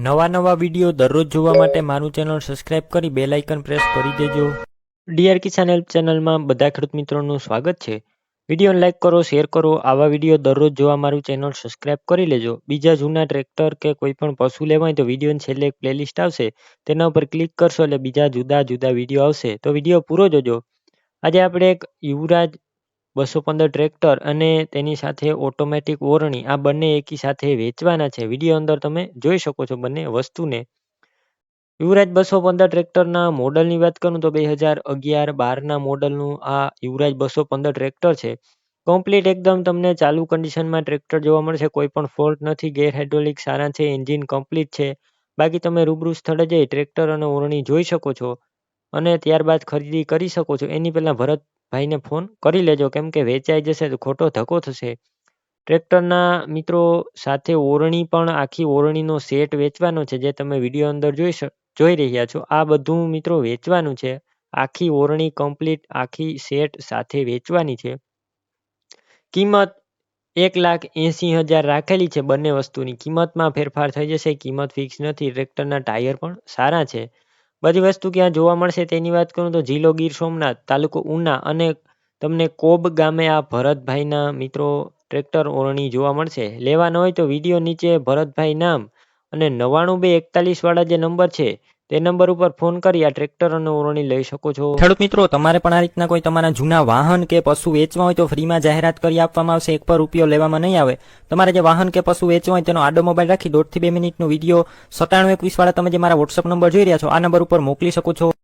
નવા વિડીયો દરરોજ જોવા માટે મારું ચેનલ સબસ્ક્રાઇબ કરી બેલ આઇકન પ્રેસ કરી દેજો। ડીઆર કિસાન હેલ્પ ચેનલમાં બધા ખેડૂત મિત્રોનું સ્વાગત છે। વિડીયોને લાઇક કરો, શેર કરો। આવા વિડીયો દરરોજ જોવા મારું ચેનલ સબસ્ક્રાઇબ કરી લેજો। બીજા જૂના ટ્રેક્ટર કે કોઈ પણ પશુ લેવા હોય તો વિડીયોની છેલ્લે એક પ્લેલિસ્ટ આવશે, તેના ઉપર ક્લિક કરશો એટલે બીજા જુદા વિડીયો આવશે, તો વિડીયો પૂરો જોજો। આજે આપણે એક યુવરાજ 215 ટ્રેક્ટર અને તેની સાથે ઓટોમેટિક ઓરણી આ બંને એકી સાથે વેચવાના છે। વિડીયો અંદર તમે જોઈ શકો છો બંને વસ્તુને। યુવરાજ 215 ટ્રેક્ટરના મોડલની વાત કરું તો 2011-12ના મોડલનું આ યુવરાજ 215 ટ્રેક્ટર છે। કમ્પ્લીટ એકદમ તમને ચાલુ કન્ડિશનમાં ટ્રેક્ટર જોવા મળશે, કોઈ પણ ફોલ્ટ નથી, ગેર હાઇડ્રોલિક સારા છે, એન્જિન કમ્પ્લીટ છે। બાકી તમે રૂબરૂ સ્થળે જઈ ટ્રેક્ટર અને ઓરણી જોઈ શકો છો અને ત્યારબાદ ખરીદી કરી શકો છો। એની પહેલાં ભરતભાઈને ફોન કરી લેજો, કેમ કે વેચાઈ જશે તો ખોટો ધક્કો થશે। ટ્રેક્ટરના મિત્રો સાથે ઓરણી પણ આખી ઓરણીનો સેટ વેચવાનો છે, જે તમે વિડીયો અંદર જોઈ રહ્યા છો। આ બધું મિત્રો વેચવાનું છે, આખી ઓરણી કમ્પ્લીટ આખી સેટ સાથે વેચવાની છે। કિંમત 1,80,000 રાખેલી છે। બંને વસ્તુની કિંમતમાં ફેરફાર થઈ જશે, કિંમત ફિક્સ નથી। ટ્રેક્ટરના ટાયર પણ સારા છે। બધી વસ્તુ ક્યાં જોવા મળશે તેની વાત કરું તો જિલ્લો ગીર સોમનાથ, તાલુકો ઉના અને તમને કોબ ગામે આ ભરતભાઈના મિત્રો ટ્રેક્ટર ઓરણી જોવા મળશે। લેવાનો હોય તો વિડીયો નીચે ભરતભાઈ નામ અને 9241 વાળા જે નંબર છે તે નંબર ઉપર ફોન કરી આ ટ્રેક્ટર અને ઓરણી લઈ શકો છો। ખેડૂત મિત્રો, તમારે પણ આ રીતના કોઈ તમારા જૂના વાહન કે પશુ વેચવા હોય તો ફ્રીમાં જાહેરાત કરી આપવામાં આવશે, 1 પર રૂપિયો લેવામાં નહીં આવે। તમારે જે વાહન કે પશુ વેચવા હોય તેનો આડો મોબાઈલ રાખી 1.5 થી 2 મિનિટનો વિડીયો 9721 વાળા તમે જે મારા વોટ્સઅપ નંબર જોઈ રહ્યા છો આ નંબર ઉપર મોકલી શકો છો।